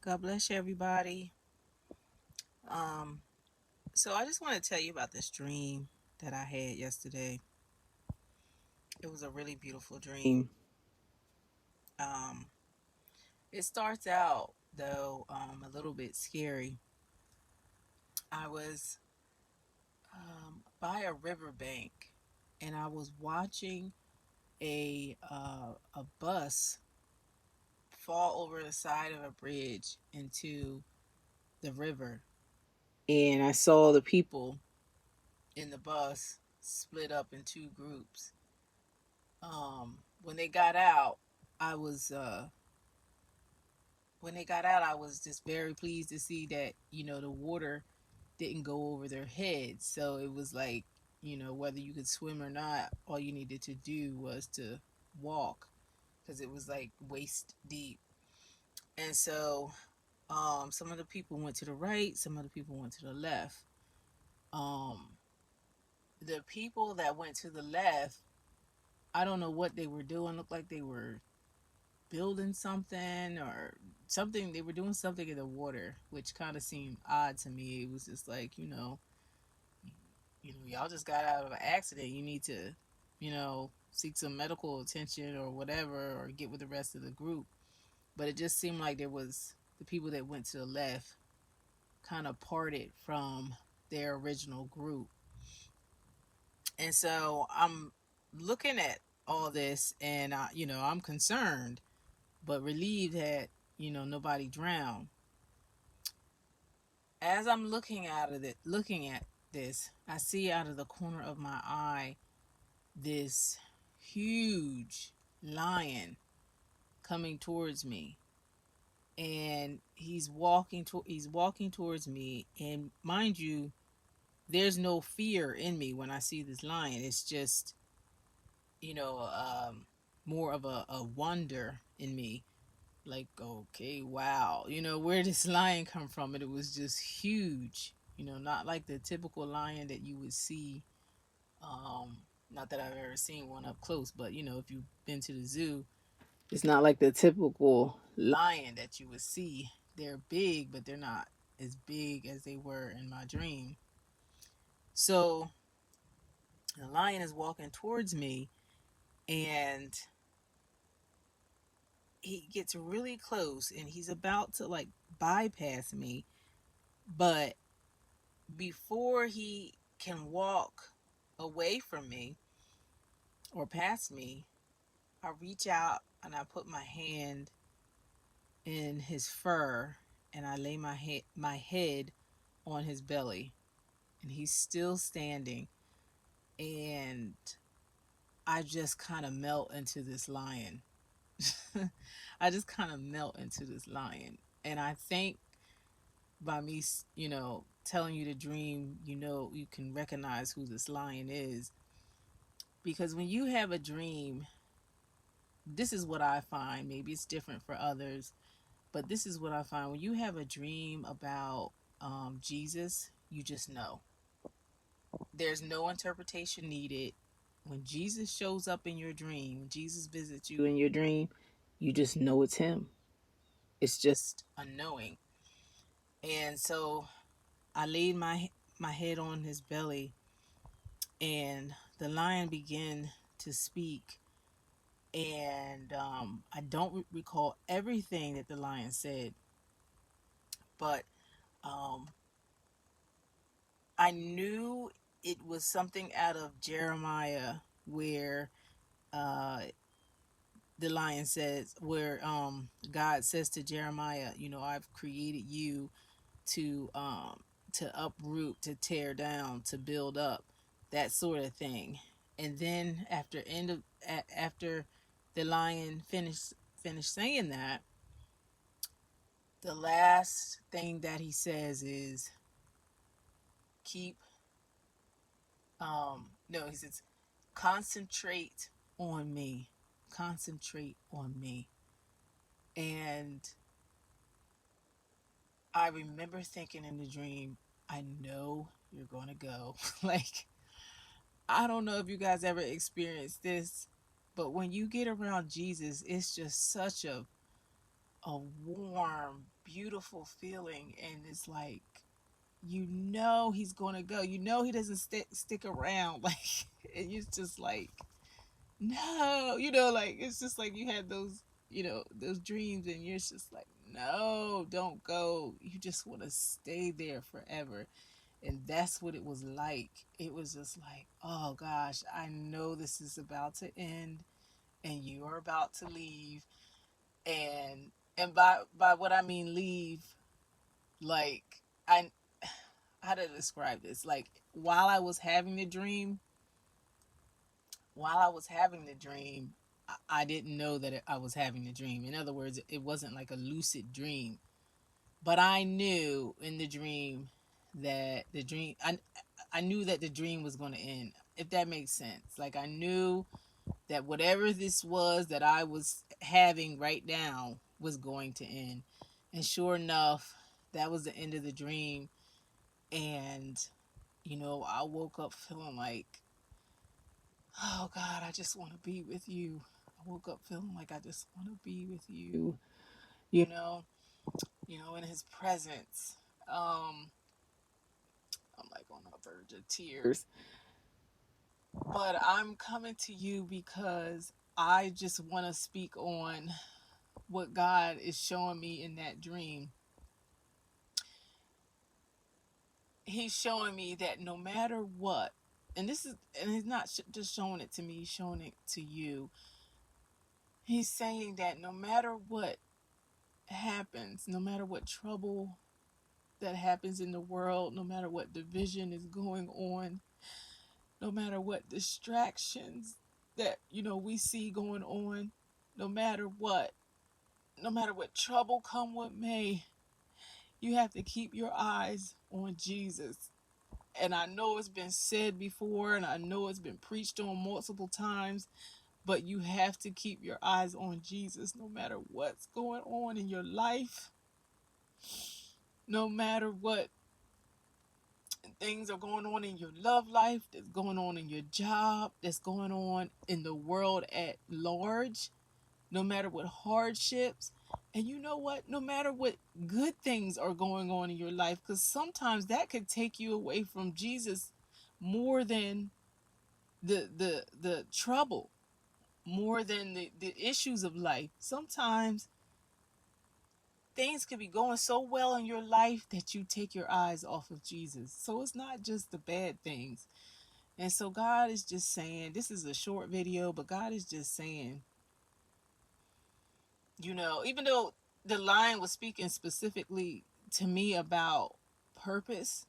God bless you, everybody. Um, so I just want to tell you about this dream that I had yesterday. It was a really beautiful dream. Um, it starts out though a little bit scary. I was by a riverbank, and I was watching a bus fall over the side of a bridge into the river, and I saw the people in the bus split up in two groups. When they got out, I was when they got out, I was just very pleased to see that the water didn't go over their heads. So it was like, whether you could swim or not, all you needed to do was to walk, because it was like waist deep. And so some of the people went to the right, some of the people went to the left. um the people that went to the left, I don't know what they were doing. Looked like they were building something or something. They were doing something in the water, which kind of seemed odd to me. It was just like, y'all just got out of an accident. You need to, seek some medical attention or whatever, or get with the rest of the group. But it just seemed like there was the people that went to the left kind of parted from their original group. And so I'm looking at all this, and I'm concerned but relieved that nobody drowned. As I'm looking at this, I see out of the corner of my eye this huge lion coming towards me, and he's walking towards me. And mind you, there's no fear in me when I see this lion. It's just you know more of a wonder in me, like, okay, wow, where this lion come from? And it was just huge, not like the typical lion that you would see. um Not that I've ever seen one up close, but if you've been to the zoo, it's not like the typical lion that you would see. They're big, but they're not as big as they were in my dream. So the lion is walking towards me, and he gets really close, and he's about to like bypass me. But before he can walk away from me or past me, I reach out and I put my hand in his fur, and I lay my head on his belly, and he's still standing. And I just kind of melt into this lion. I just kind of melt into this lion. And I think by me, telling you the dream, you can recognize who this lion is. Because when you have a dream, this is what I find. Maybe it's different for others, but this is what I find. When you have a dream about Jesus, you just know. There's no interpretation needed. When Jesus shows up in your dream, when Jesus visits you in your dream, you just know it's him. It's just a knowing. And so I laid my head on his belly, and the lion began to speak. And I don't recall everything that the lion said, but um, I knew it was something out of Jeremiah, where uh, the lion says, where God says to Jeremiah, I've created you to uproot, to tear down, to build up, that sort of thing. And then after the lion finished saying that, the last thing that he says is, keep no, he says, concentrate on me, concentrate on me. And I remember thinking in the dream, I know you're going to go. Like, I don't know if you guys ever experienced this, but when you get around Jesus, it's just such a a warm, beautiful feeling. And it's like, you know, he's going to go. You know, he doesn't stick around. Like, and it's just like, no, like, it's just like you had those, those dreams, and you're just like, no, don't go. You just want to stay there forever. And that's what it was like. It was just like, oh gosh, I know this is about to end, and you are about to leave. And by what I mean leave, like, I how to describe this? Like, while I was having the dream, I didn't know that I was having the dream. In other words, it wasn't like a lucid dream, but I knew in the dream that I knew that the dream was going to end. If that makes sense. Like, I knew that whatever this was that I was having right now was going to end. And sure enough, that was the end of the dream. And I woke up feeling like, oh God, I just want to be with you. I woke up feeling like I just want to be with you, you know, in his presence. I'm like on the verge of tears. But I'm coming to you because I just want to speak on what God is showing me in that dream. He's showing me that no matter what, and he's not just showing it to me, he's showing it to you. He's saying that no matter what happens, no matter what trouble that happens in the world, no matter what division is going on, no matter what distractions that we see going on, no matter what, no matter what trouble come what may, you have to keep your eyes on Jesus. And I know it's been said before, and I know it's been preached on multiple times, but you have to keep your eyes on Jesus no matter what's going on in your life, no matter what things are going on in your love life, that's going on in your job, that's going on in the world at large, no matter what hardships. And you know what? No matter what good things are going on in your life, because sometimes that could take you away from Jesus more than the trouble, more than the issues of life. Sometimes things could be going so well in your life that you take your eyes off of Jesus. So it's not just the bad things. And so God is just saying, this is a short video, but God is just saying, even though the line was speaking specifically to me about purpose,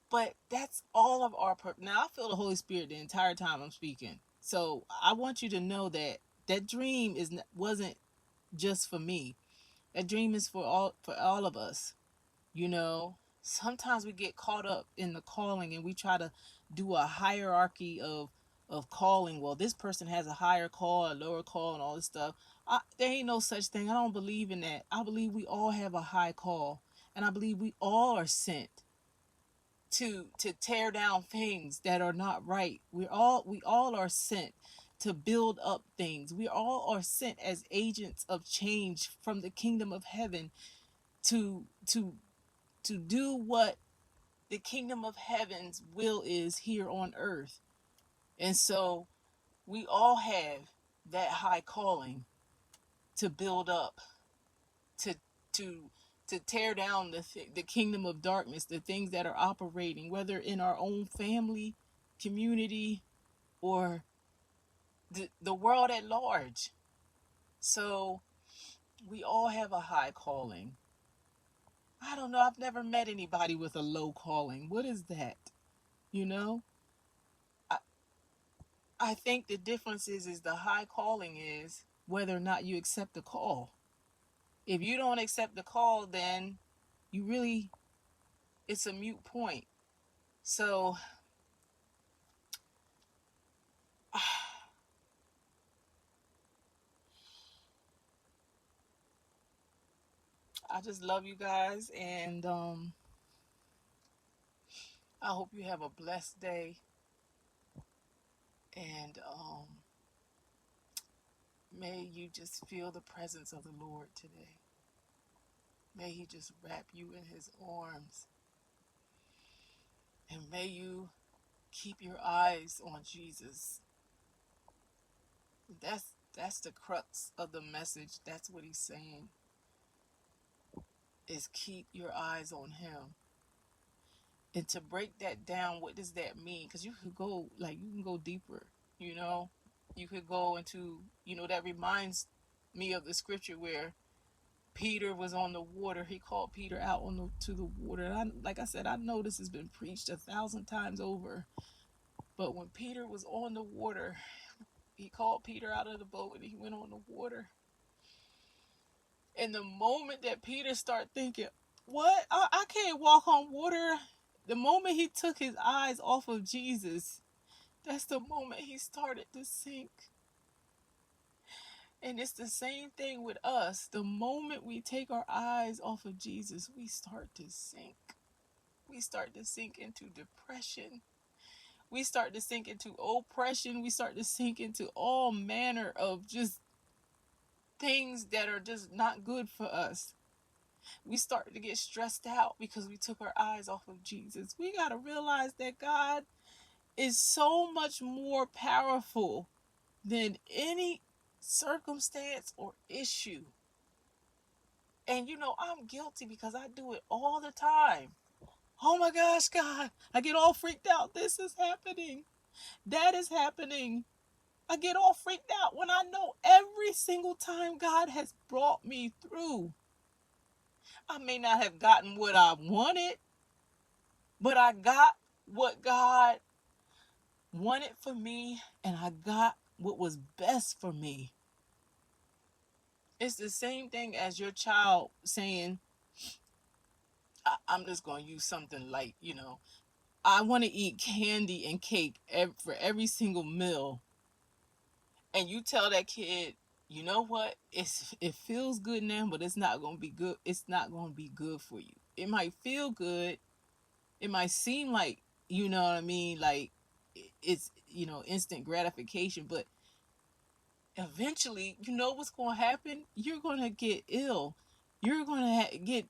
but that's all of our purpose. Now, I feel the Holy Spirit the entire time I'm speaking. So I want you to know that that dream wasn't just for me. That dream is for all of us. Sometimes we get caught up in the calling, and we try to do a hierarchy of calling. Well, this person has a higher call, a lower call, and all this stuff. There ain't no such thing. I don't believe in that. I believe we all have a high call, and I believe we all are sent to tear down things that are not right. We all are sent to build up things. We all are sent as agents of change from the kingdom of heaven to do what the kingdom of heaven's will is here on earth. And so we all have that high calling to build up, to to to tear down the kingdom of darkness, the things that are operating, whether in our own family, community, or the world at large. So we all have a high calling. I don't know. I've never met anybody with a low calling. What is that? You know? I, I think the difference is the high calling is whether or not you accept the call. If you don't accept the call, then you really, it's a mute point. So I just love you guys, and I hope you have a blessed day. And May you just feel the presence of the Lord today. May he just wrap you in his arms. And may you keep your eyes on Jesus. That's the crux of the message. That's what he's saying. Is keep your eyes on him. And to break that down, what does that mean? Because you can go deeper, you know? You could go into, that reminds me of the scripture where Peter was on the water. He called Peter out to the water. And like I said, I know this has been preached 1,000 times over. But when Peter was on the water, he called Peter out of the boat and he went on the water. And the moment that Peter started thinking, what? I can't walk on water. The moment he took his eyes off of Jesus, that's the moment he started to sink. And it's the same thing with us. The moment we take our eyes off of Jesus, we start to sink. We start to sink into depression. We start to sink into oppression. We start to sink into all manner of just things that are just not good for us. We start to get stressed out because we took our eyes off of Jesus. We got to realize that God is so much more powerful than any circumstance or issue. And I'm guilty because I do it all the time. Oh my gosh, God, I get all freaked out. This is happening. That is happening. I get all freaked out when I know every single time God has brought me through. I may not have gotten what I wanted, but I got what God wanted for me, and I got what was best for me. It's the same thing as your child saying, I'm just going to use something like, I want to eat candy and cake for every single meal. And you tell that kid, you know what? It feels good now, but it's not going to be good. It's not going to be good for you. It might feel good. It might seem like, you know what I mean? Like it's, instant gratification, but eventually, you know what's going to happen? You're going to get ill. You're going to get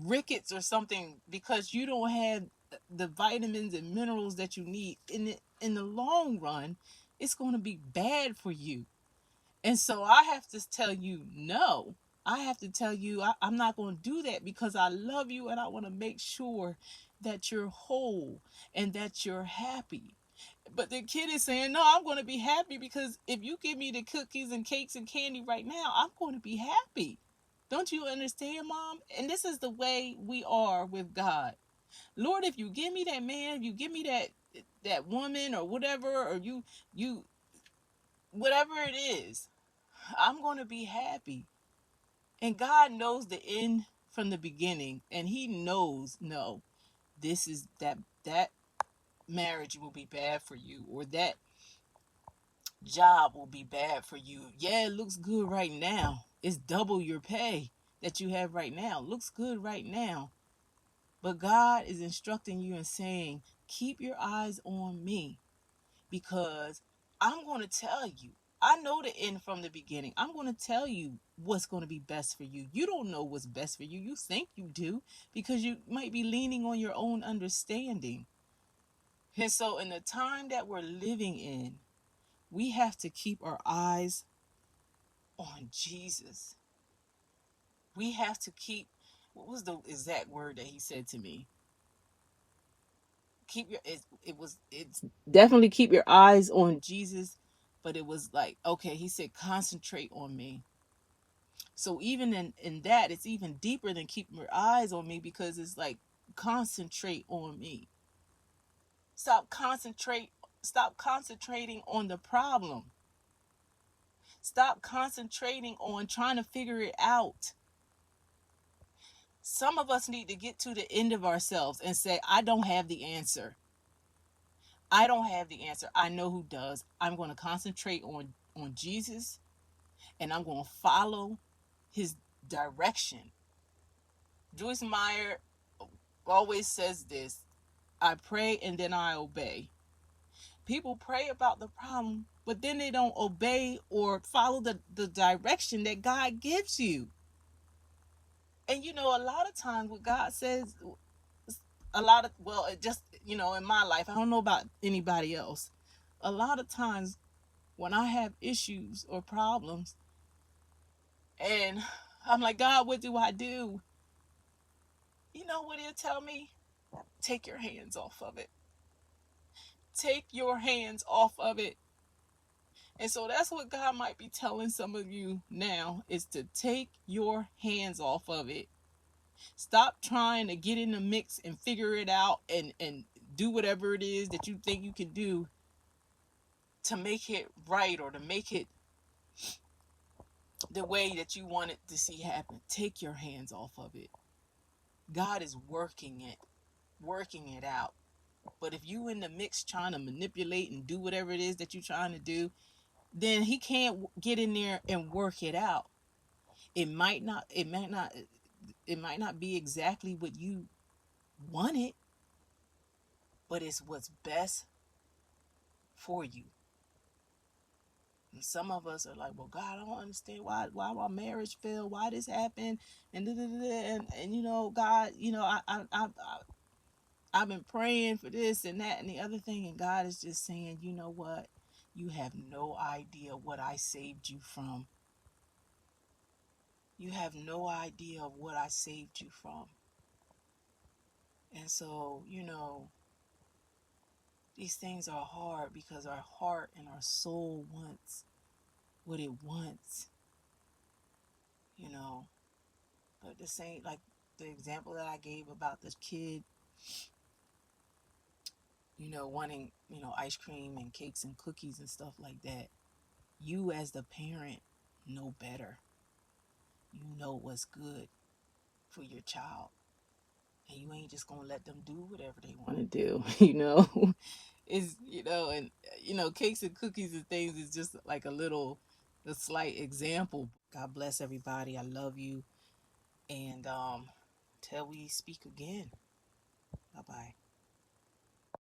rickets or something because you don't have the vitamins and minerals that you need. In the long run, it's going to be bad for you. And so I have to tell you no. I have to tell you I'm not going to do that because I love you and I want to make sure that you're whole and that you're happy. But the kid is saying, no, I'm going to be happy because if you give me the cookies and cakes and candy right now, I'm going to be happy. Don't you understand, Mom? And this is the way we are with God. Lord, if you give me that man, if you give me that woman or whatever, or you whatever it is, I'm going to be happy. And God knows the end from the beginning, and he knows, no, this is that marriage will be bad for you, or that job will be bad for you. Yeah, it looks good right now. It's double your pay that you have right now. Looks good right now. But God is instructing you and saying, keep your eyes on me because I'm going to tell you. I know the end from the beginning. I'm going to tell you what's going to be best for you. You don't know what's best for you. You think you do because you might be leaning on your own understanding. And so in the time that we're living in, we have to keep our eyes on Jesus. We have to keep, what was the exact word that he said to me? It's definitely keep your eyes on Jesus, but it was like, okay, he said concentrate on me. So even in that, it's even deeper than keeping your eyes on me because it's like concentrate on me. Stop concentrating on the problem. Stop concentrating on trying to figure it out. Some of us need to get to the end of ourselves and say, I don't have the answer. I don't have the answer. I know who does. I'm going to concentrate on Jesus and I'm going to follow his direction. Joyce Meyer always says this, I pray and then I obey. People pray about the problem, but then they don't obey or follow the direction that God gives you. And a lot of times what God says, a lot of, well, it just, in my life, I don't know about anybody else. A lot of times when I have issues or problems and I'm like, God, what do I do? You know what he'll tell me? Take your hands off of it. Take your hands off of it. And so that's what God might be telling some of you now, is to take your hands off of it. Stop trying to get in the mix and figure it out and do whatever it is that you think you can do to make it right or to make it the way that you want it to see happen. Take your hands off of it. God is working it out. But if you in the mix trying to manipulate and do whatever it is that you're trying to do, then he can't get in there and work it out. It might not be exactly what you wanted, but it's what's best for you. And some of us are like, well, God, I don't understand why my marriage failed, why this happened, and God, I've been praying for this and that and the other thing, and God is just saying, you know what? You have no idea what I saved you from. You have no idea of what I saved you from. And so, these things are hard because our heart and our soul wants what it wants, you know. But the same, like the example that I gave about this kid, wanting, ice cream and cakes and cookies and stuff like that. You as the parent know better. You know what's good for your child. And you ain't just gonna let them do whatever they want to do, Is and cakes and cookies and things is just like a slight example. God bless everybody. I love you. And till we speak again. Bye bye.